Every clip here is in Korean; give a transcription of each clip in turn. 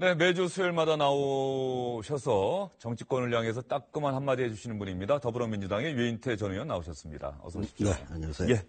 네, 매주 수요일마다 나오셔서 정치권을 향해서 따끔한 한마디 해주시는 분입니다. 더불어민주당의 유인태 전 의원 나오셨습니다. 어서 오십시오. 네, 안녕하세요. 예.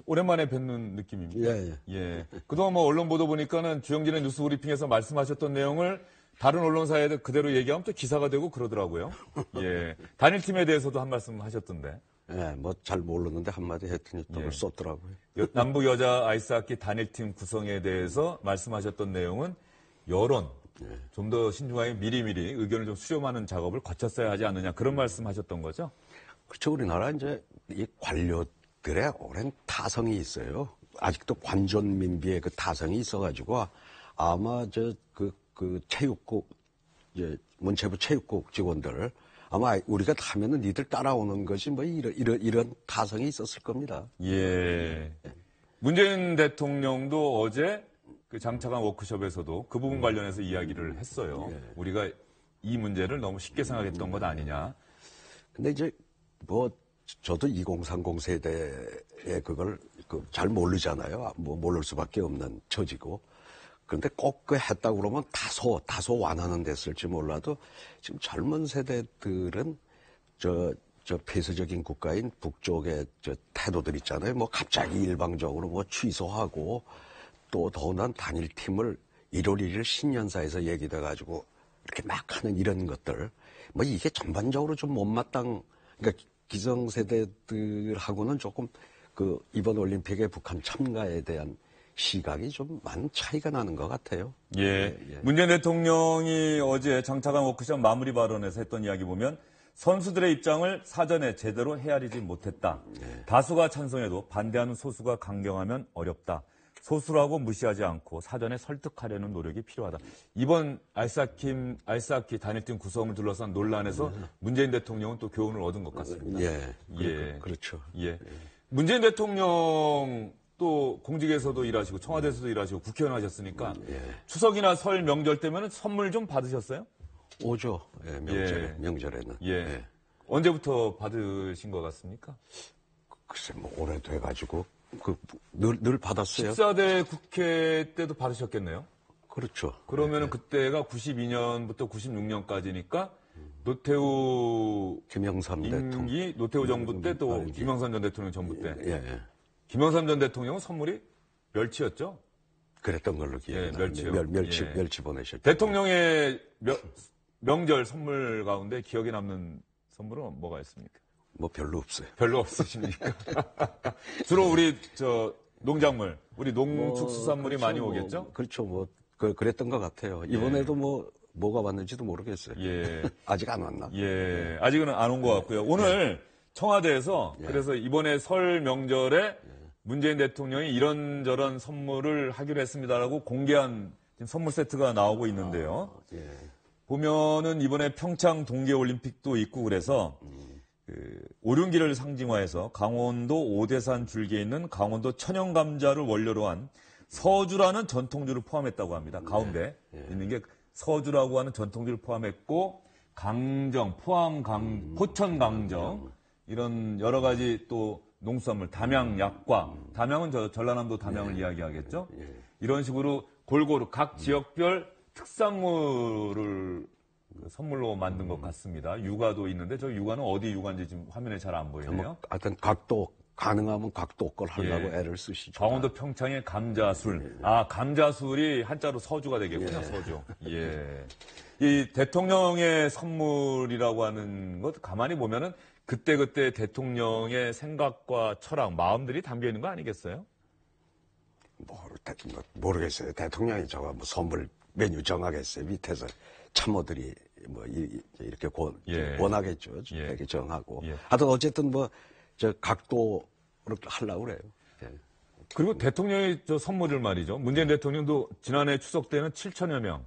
오랜만에 뵙는 느낌입니다. 예. 예. 그동안 뭐 언론 보도 보니까는 주영진의 뉴스 브리핑에서 말씀하셨던 내용을 다른 언론사에 그대로 얘기하면 또 기사가 되고 그러더라고요. 예. 단일팀에 대해서도 한 말씀 하셨던데. 예, 뭐 잘 모르는데 한마디 했더니 또 썼더라고요. 남북 여자 아이스하키 단일팀 구성에 대해서 말씀하셨던 내용은 여론, 좀 더 신중하게 미리미리 의견을 좀 수렴하는 작업을 거쳤어야 하지 않느냐 그런 말씀하셨던 거죠? 그렇죠. 우리나라 이제 이 관료들의 오랜 타성이 있어요. 아직도 관존민비의 그 타성이 있어가지고 아마 그 체육국, 이제 문체부 체육국 직원들 아마 우리가 하면은 니들 따라오는 것이 뭐 이런 타성이 있었을 겁니다. 예. 문재인 대통령도 어제 그 장차관 워크숍에서도 그 부분 관련해서 이야기를 했어요. 우리가 이 문제를 너무 쉽게 생각했던 것 아니냐. 근데 이제 뭐 저도 2030 세대의 그걸 잘 모르잖아요. 뭐 모를 수밖에 없는 처지고. 그런데 꼭 그 했다고 그러면 다소 완화는 됐을지 몰라도 지금 젊은 세대들은 저 폐쇄적인 국가인 북쪽의 저 태도들 있잖아요. 뭐 갑자기 일방적으로 뭐 취소하고 또 더군다나 단일팀을 1월 1일 신년사에서 얘기돼가지고 이렇게 막 하는 이런 것들. 뭐 이게 전반적으로 좀 못마땅, 그러니까 기성세대들하고는 조금 그 이번 올림픽의 북한 참가에 대한 시각이 좀 많은 차이가 나는 것 같아요. 예. 문재인 대통령이 어제 장차관 워크숍 마무리 발언에서 했던 이야기 보면 선수들의 입장을 사전에 제대로 헤아리지 못했다. 다수가 찬성해도 반대하는 소수가 강경하면 어렵다. 소수라고 무시하지 않고 사전에 설득하려는 노력이 필요하다. 이번 아이스하키 단일팀 구성을 둘러싼 논란에서 문재인 대통령은 또 교훈을 얻은 것 같습니다. 그렇죠. 예. 문재인 대통령 또 공직에서도 일하시고 청와대에서도 일하시고 국회의원 하셨으니까 추석이나 설 명절 때면은 선물 좀 받으셨어요? 오죠. 명절에는. 예. 언제부터 받으신 것 같습니까? 글쎄 뭐 오래돼가지고 늘 받았어요. 14대 국회 때도 받으셨겠네요. 그렇죠. 그러면은 그때가 92년부터 96년까지니까 노태우 김영삼 대통령, 노태우 정부 때 또 김영삼 전 대통령 정부 때. 김영삼 전 대통령은 선물이 멸치였죠? 그랬던 걸로 기억해요. 멸치 보내셨죠. 대통령의 명절 선물 가운데 기억에 남는 선물은 뭐가 있습니까? 뭐 별로 없어요. 별로 없으십니까? 주로 우리 농작물, 우리 농축수산물이 그렇죠, 많이 오겠죠? 그렇죠. 뭐 그랬던 것 같아요. 이번에도 뭐가 왔는지도 모르겠어요. 아직 안 왔나? 아직은 안 온 것 같고요. 오늘 청와대에서 그래서 이번에 설 명절에 문재인 대통령이 이런저런 선물을 하기로 했습니다라고 공개한 선물 세트가 나오고 있는데요. 보면은 이번에 평창 동계올림픽도 있고 그래서 오륜기를 상징화해서 강원도 오대산 줄기에 있는 강원도 천연감자를 원료로 한 서주라는 전통주를 포함했다고 합니다. 가운데 있는 게 서주라고 하는 전통주를 포함했고 강정, 포천 강정 이런 여러 가지 또 농수산물, 담양 약과 담양은 전라남도 담양을 이야기하겠죠. 이런 식으로 골고루 각 지역별 특산물을 선물로 만든 것 같습니다. 육아도 있는데 저 육아는 어디 육아인지 지금 화면에 잘 안 보이네요. 하여튼 가능하면 각도 걸 하려고 애를 쓰시죠. 강원도 평창의 감자술. 감자술이 한자로 서주가 되겠군요. 서주. 이 대통령의 선물이라고 하는 것 가만히 보면은 그때그때 대통령의 생각과 철학, 마음들이 담겨 있는 거 아니겠어요? 모르겠어요. 대통령이 저거 뭐 선물 메뉴 정하겠어요. 밑에서 참모들이 뭐 이렇게 원하겠죠. 이렇게 정하고. 하여튼 어쨌든 각도로 하려고 그래요. 그리고 대통령의 선물을 말이죠. 문재인 대통령도 지난해 추석 때는 7천여 명.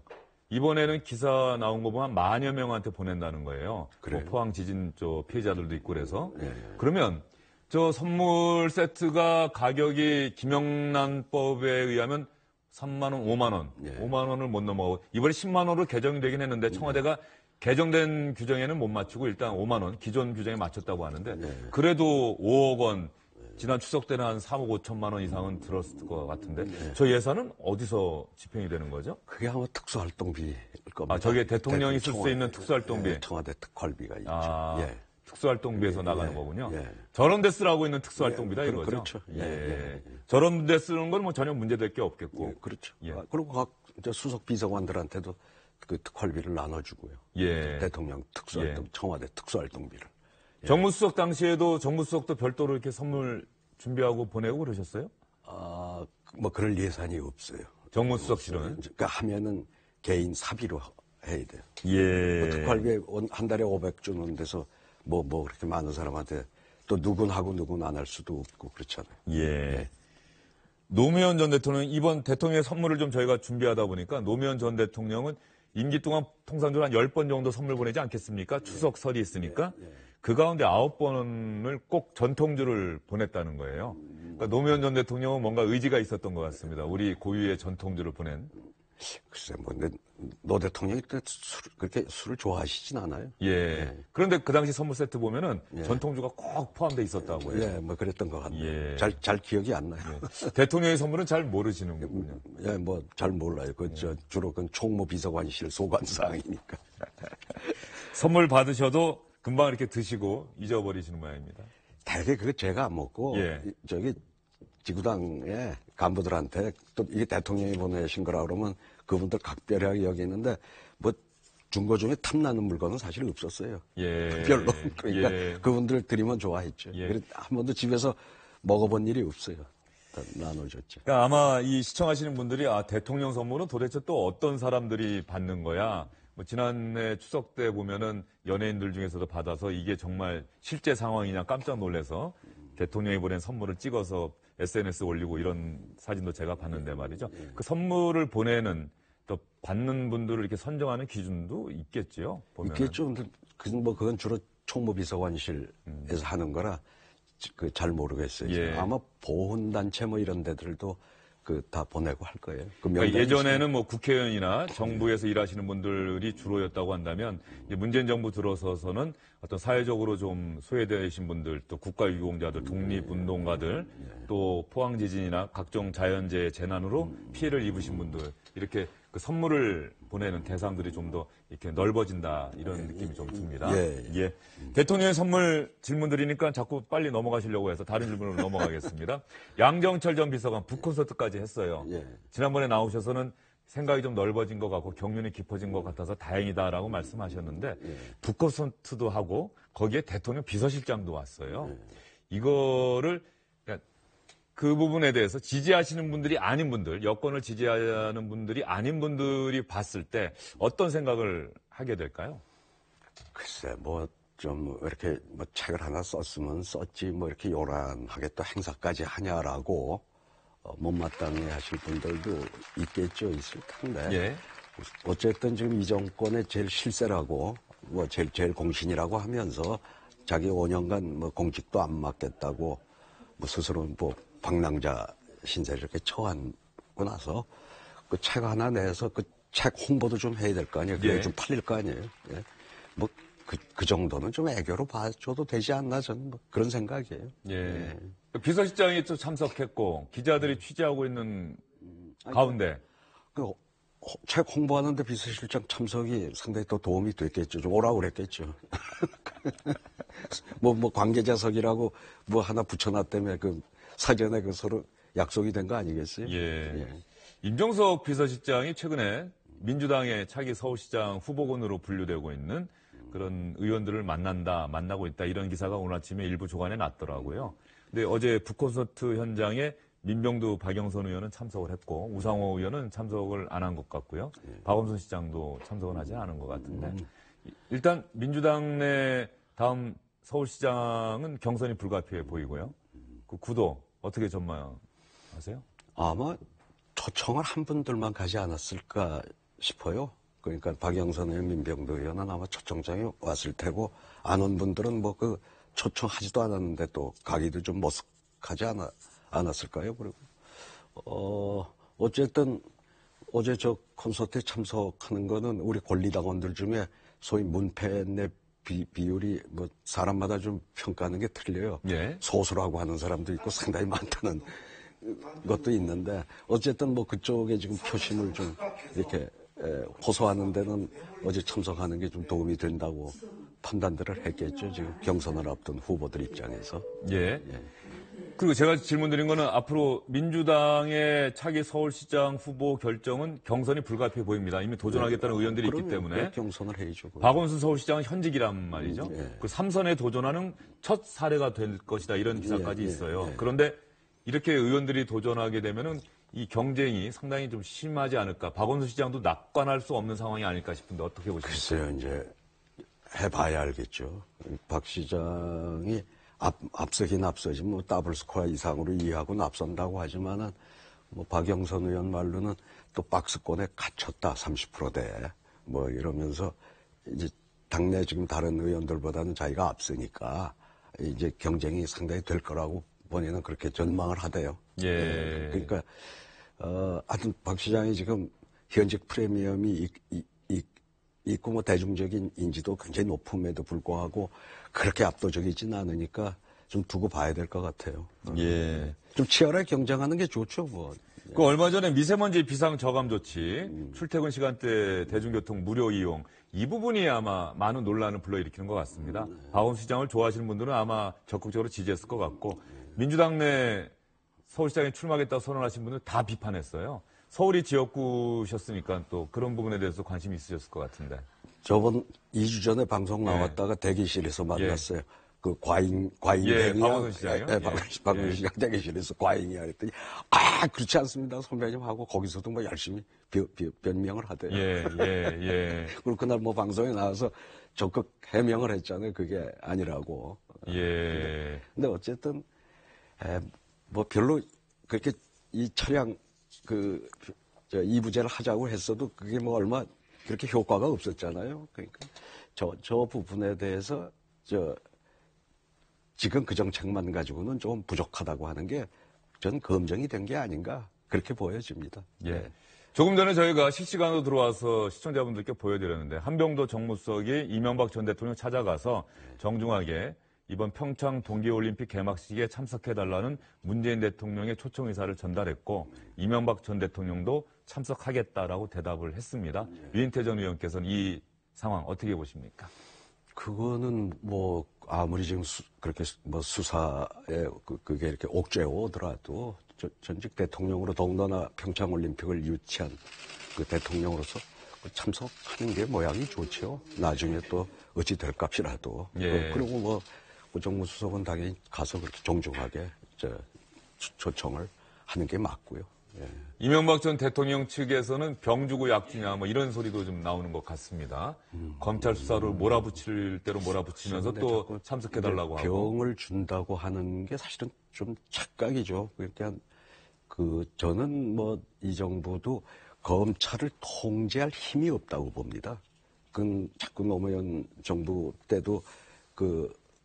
이번에는 기사 나온 거 보면 10,000여 명한테 보낸다는 거예요. 뭐 포항 지진 피해자들도 있고 그래서. 그러면 저 선물 세트가 가격이 김영란법에 의하면 3만 원, 5만 원. 5만 원을 못 넘어가고 이번에 10만 원으로 개정이 되긴 했는데 청와대가 개정된 규정에는 못 맞추고 일단 5만 원 기존 규정에 맞췄다고 하는데 그래도 5억 원 지난 추석 때는 한 3억 5천만 원 이상은 들었을 것 같은데 저 예산은 어디서 집행이 되는 거죠? 그게 아마 특수활동비일 겁니다. 아, 저게 대통령이 쓸 수 있는 특수활동비. 예, 청와대 특활비가 있죠. 아, 예. 특수활동비에서 나가는 거군요. 예. 저런 데 쓰라고 있는 특수활동비다 이거죠. 그렇죠. 예. 저런 데 쓰는 건 뭐 전혀 문제될 게 없겠고. 예, 그렇죠. 예. 그리고 각 이제 수석 비서관들한테도 그 특활비를 나눠주고요. 예. 대통령 특수활동, 청와대 특수활동비를. 정무수석 당시에도 정무수석도 별도로 이렇게 선물 준비하고 보내고 그러셨어요? 아, 뭐 그럴 예산이 없어요. 정무수석실은. 그러니까 하면은 개인 사비로 해야 돼요. 예. 특활비 한 달에 500 주는 데서 뭐 그렇게 많은 사람한테 또 누군하고 누군 안 할 수도 없고 그렇잖아요. 예. 노무현 전 대통령, 이번 대통령의 선물을 좀 저희가 준비하다 보니까 노무현 전 대통령은 임기 동안 통상적으로 한 10번 정도 선물 보내지 않겠습니까? 추석 설이 있으니까. 그 가운데 9번을 꼭 전통주를 보냈다는 거예요. 그러니까 노무현 전 대통령은 뭔가 의지가 있었던 것 같습니다. 우리 고유의 전통주를 보낸. 글쎄, 뭐, 근데 노 대통령이 그렇게 술을 좋아하시진 않아요. 예. 그런데 그 당시 선물 세트 보면은 전통주가 꼭 포함되어 있었다고 해요. 예, 뭐 그랬던 것 같네요. 예. 잘 기억이 안 나요. 대통령의 선물은 잘 모르시는 거군요. 예, 뭐 잘 몰라요. 주로 그건 총무 비서관실 소관사항이니까. 선물 받으셔도 금방 이렇게 드시고 잊어버리시는 모양입니다. 대개 그거 제가 안 먹고 예. 저기 지구당의 간부들한테 또 이게 대통령이 보내신 거라 그러면 그분들 각별하게 여기는데 뭐 중고 중에 탐나는 물건은 사실 없었어요. 예. 별로. 그러니까 예. 그분들 드리면 좋아했죠. 예. 그래서 한 번도 집에서 먹어본 일이 없어요. 다 나눠줬죠. 그러니까 아마 이 시청하시는 분들이 대통령 선물은 도대체 또 어떤 사람들이 받는 거야? 뭐 지난해 추석 때 보면은 연예인들 중에서도 받아서 이게 정말 실제 상황이냐 깜짝 놀라서 대통령이 보낸 선물을 찍어서 SNS 올리고 이런 사진도 제가 봤는데 말이죠. 그 선물을 보내는 또 받는 분들을 이렇게 선정하는 기준도 있겠지요. 보면은. 있겠죠. 근데 그건 주로 총무비서관실에서 하는 거라 잘 모르겠어요. 예. 아마 보훈단체 뭐 이런 데들도 다 보내고 할 거예요. 그러니까 예전에는 뭐 국회의원이나 정부에서 일하시는 분들이 주로였다고 한다면 이제 문재인 정부 들어서서는 어떤 사회적으로 좀 소외되신 분들, 또 국가유공자들, 독립운동가들, 또 포항지진이나 각종 자연재해 재난으로 피해를 입으신 분들 이렇게 그 선물을 보내는 대상들이 좀 더 이렇게 넓어진다 이런 느낌이 좀 듭니다. 예. 대통령의 선물 질문 드리니까 자꾸 빨리 넘어가시려고 해서 다른 질문으로 넘어가겠습니다. 양정철 전 비서관 북콘서트까지 했어요. 예. 지난번에 나오셔서는 생각이 좀 넓어진 것 같고 경륜이 깊어진 것 같아서 다행이다라고 말씀하셨는데 북콘서트도 하고 거기에 대통령 비서실장도 왔어요. 이거를 그 부분에 대해서 지지하시는 분들이 아닌 분들, 여권을 지지하는 분들이 아닌 분들이 봤을 때 어떤 생각을 하게 될까요? 글쎄, 뭐, 좀, 이렇게, 뭐, 책을 하나 썼으면 썼지, 뭐, 이렇게 요란하게 또 행사까지 하냐라고, 못마땅해 하실 분들도 있겠죠, 있을 텐데. 예. 어쨌든 지금 이 정권의 제일 실세라고, 뭐, 제일 공신이라고 하면서 자기 5년간 뭐, 공직도 안 맡겠다고, 뭐, 스스로 뭐, 방랑자 신세를 이렇게 처하고 나서 그 책 하나 내서 그 책 홍보도 좀 해야 될 거 아니에요. 그게 좀 팔릴 거 아니에요. 예. 뭐, 그 정도는 좀 애교로 봐줘도 되지 않나 저는 뭐 그런 생각이에요. 예. 비서실장이 또 참석했고 기자들이 취재하고 있는 가운데 책 홍보하는데 비서실장 참석이 상당히 또 도움이 됐겠죠. 좀 오라고 그랬겠죠. 뭐 관계자석이라고 뭐 하나 붙여놨다며 그 사전에 그 서로 약속이 된 거 아니겠어요? 예. 임종석 비서실장이 최근에 민주당의 차기 서울시장 후보군으로 분류되고 있는 그런 의원들을 만나고 있다 이런 기사가 오늘 아침에 일부 조간에 났더라고요. 근데 어제 북콘서트 현장에 민병두 박영선 의원은 참석을 했고 우상호 의원은 참석을 안 한 것 같고요. 박원순 시장도 참석은 하지 않은 것 같은데 일단 민주당 내 다음 서울시장은 경선이 불가피해 보이고요. 그 구도 어떻게 전망하세요? 아마 초청을 한 분들만 가지 않았을까 싶어요. 그러니까 박영선 의원, 민병두 의원은 아마 초청장에 왔을 테고 안 온 분들은 뭐 그 초청하지도 않았는데 또 가기도 좀 머쓱하지 않았을까요? 그리고 어쨌든 어제 저 콘서트에 참석하는 거는 우리 권리당원들 중에 소위 문패 내 비율이 뭐 사람마다 좀 평가하는 게 틀려요. 예. 소수라고 하는 사람도 있고 상당히 많다는 것도 있는데 어쨌든 뭐 그쪽에 지금 표심을 좀 이렇게 호소하는 데는 어제 참석하는 게 좀 도움이 된다고 판단들을 했겠죠. 지금 경선을 앞둔 후보들 입장에서. 예. 그리고 제가 질문드린 거는 앞으로 민주당의 차기 서울시장 후보 결정은 경선이 불가피해 보입니다. 이미 도전하겠다는 의원들이 있기 때문에. 경선을 해야죠. 박원순 서울시장은 현직이란 말이죠. 예. 그 3선에 도전하는 첫 사례가 될 것이다. 이런 기사까지 예, 있어요. 그런데 이렇게 의원들이 도전하게 되면은 이 경쟁이 상당히 좀 심하지 않을까. 박원순 시장도 낙관할 수 없는 상황이 아닐까 싶은데 어떻게 보십니까? 글쎄요, 이제 해봐야 알겠죠. 박 시장이 앞서긴 앞서지, 뭐, 더블 스코어 이상으로 이해하고는 앞선다고 하지만은, 뭐, 박영선 의원 말로는 또 박스권에 갇혔다, 30%대. 뭐, 이러면서, 이제, 당내 지금 다른 의원들보다는 자기가 앞서니까, 이제 경쟁이 상당히 될 거라고 본인은 그렇게 전망을 하대요. 예. 그러니까, 하여튼 박 시장이 지금 현직 프리미엄이 있고 뭐 대중적인 인지도 굉장히 높음에도 불구하고 그렇게 압도적이진 않으니까 좀 두고 봐야 될 것 같아요. 예. 좀 치열하게 경쟁하는 게 좋죠, 뭐. 그 얼마 전에 미세먼지 비상 저감 조치, 출퇴근 시간대 대중교통 무료 이용, 이 부분이 아마 많은 논란을 불러일으키는 것 같습니다. 박원순 시장을 좋아하시는 분들은 아마 적극적으로 지지했을 것 같고, 민주당 내 서울시장에 출마하겠다고 선언하신 분들 다 비판했어요. 서울이 지역구셨으니까 또 그런 부분에 대해서 관심이 있으셨을 것 같은데. 저번 2주 전에 방송 나왔다가 대기실에서 만났어요. 그 과잉 박원순 시장이요? 박원순 시장 대기실에서 과잉이야 했더니 그렇지 않습니다 선배님 하고 거기서도 뭐 열심히 변명을 하대요. 예. 그리고 그날 뭐 방송에 나와서 적극 해명을 했잖아요. 그게 아니라고. 예. 근데 어쨌든 뭐 별로 그렇게 이 차량 이부제를 하자고 했어도 그게 뭐 얼마 그렇게 효과가 없었잖아요. 그러니까 저 부분에 대해서 지금 그 정책만 가지고는 좀 부족하다고 하는 게 전 검증이 된 게 아닌가 그렇게 보여집니다. 예. 조금 전에 저희가 실시간으로 들어와서 시청자분들께 보여드렸는데 한병도 정무수석이 이명박 전 대통령 찾아가서 정중하게 이번 평창 동계올림픽 개막식에 참석해달라는 문재인 대통령의 초청 의사를 전달했고 이명박 전 대통령도 참석하겠다라고 대답을 했습니다. 유인태 전 의원께서는 이 상황 어떻게 보십니까? 그거는 뭐 아무리 지금 그렇게 뭐 수사에 그게 이렇게 옥죄어오더라도 전직 대통령으로 더군다나 평창올림픽을 유치한 그 대통령으로서 참석하는 게 모양이 좋죠. 나중에 또 어찌 될 값이라도. 예. 그리고 뭐 정무수석은 당연히 가서 그렇게 정중하게 초청을 하는 게 맞고요. 예. 이명박 전 대통령 측에서는 병 주고 약 주냐 뭐 이런 소리도 좀 나오는 것 같습니다. 검찰 수사를 몰아붙일 대로 몰아붙이면서 또 참석해달라고 하고. 병을 준다고 하는 게 사실은 좀 착각이죠. 그러니까 저는 뭐 이 정부도 검찰을 통제할 힘이 없다고 봅니다. 자꾸 노무현 정부 때도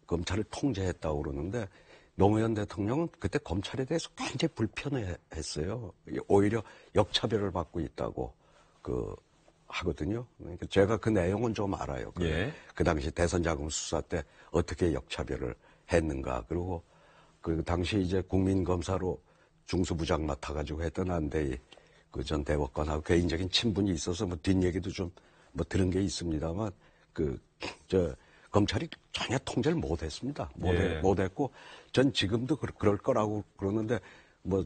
검찰을 통제했다고 그러는데 노무현 대통령은 그때 검찰에 대해서 굉장히 불편해했어요. 오히려 역차별을 받고 있다고 하거든요. 그러니까 제가 그 내용은 좀 알아요. 그 당시 대선 자금 수사 때 어떻게 역차별을 했는가. 그리고 그 당시 이제 국민검사로 중수부장 맡아가지고 했던 안대희 그 전 대법관하고 개인적인 친분이 있어서 뭐 뒷얘기도 좀 뭐 들은 게 있습니다만 검찰이 전혀 통제를 못했습니다. 못했고 전 지금도 그럴 거라고 그러는데 뭐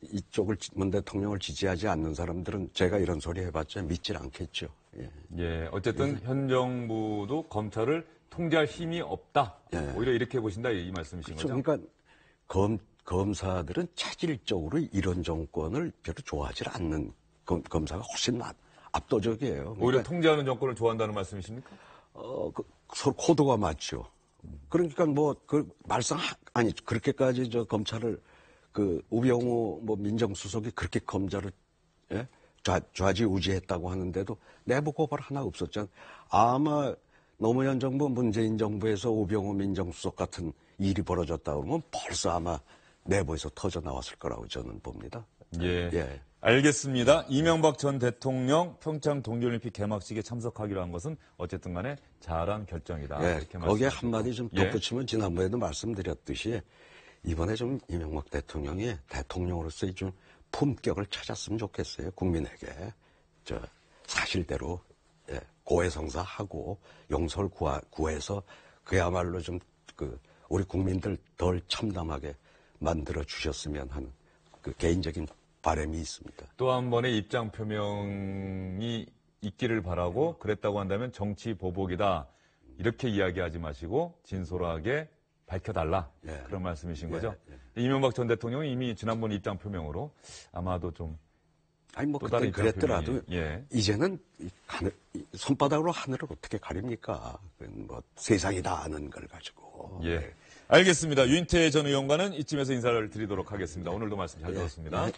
이쪽을 문 대통령을 지지하지 않는 사람들은 제가 이런 소리 해봤자 믿질 않겠죠. 예. 어쨌든 현 정부도 검찰을 통제할 힘이 없다. 오히려 이렇게 보신다 이 말씀이신 거죠? 그러니까 검사들은 체질적으로 이런 정권을 별로 좋아하지 않는 검사가 훨씬 압도적이에요. 그러니까 오히려 통제하는 정권을 좋아한다는 말씀이십니까? 서로 코드가 맞죠. 그러니까 그렇게까지 검찰을 우병우 민정수석이 그렇게 검찰을 좌지우지했다고 하는데도 내부 고발 하나 없었잖아요. 아마 노무현 정부, 문재인 정부에서 우병우 민정수석 같은 일이 벌어졌다 그러면 벌써 아마 내부에서 터져 나왔을 거라고 저는 봅니다. 예. 예. 알겠습니다. 이명박 전 대통령 평창 동계올림픽 개막식에 참석하기로 한 것은 어쨌든 간에 잘한 결정이다. 예, 이렇게 거기에 말씀하셨고. 한마디 좀 예. 덧붙이면 지난번에도 말씀드렸듯이 이번에 좀 이명박 대통령이 대통령으로서의 좀 품격을 찾았으면 좋겠어요. 국민에게. 사실대로 예, 고해성사하고 용서를 구해서 그야말로 좀 우리 국민들 덜 참담하게 만들어 주셨으면 하는 그 개인적인 바람이 있습니다. 또 한 번의 입장 표명이 있기를 바라고 그랬다고 한다면 정치 보복이다. 이렇게 이야기하지 마시고 진솔하게 밝혀달라. 예. 그런 말씀이신 거죠? 예. 이명박 전 대통령은 이미 지난번 입장 표명으로 아마도 좀 아니 뭐 또 그때 다른 입장 그랬더라도 표명이, 예. 이제는 손바닥으로 하늘을 어떻게 가립니까? 뭐 세상이 다 아는 걸 가지고. 예. 알겠습니다. 유인태 전 의원과는 이쯤에서 인사를 드리도록 하겠습니다. 오늘도 말씀 잘 들었습니다. 예.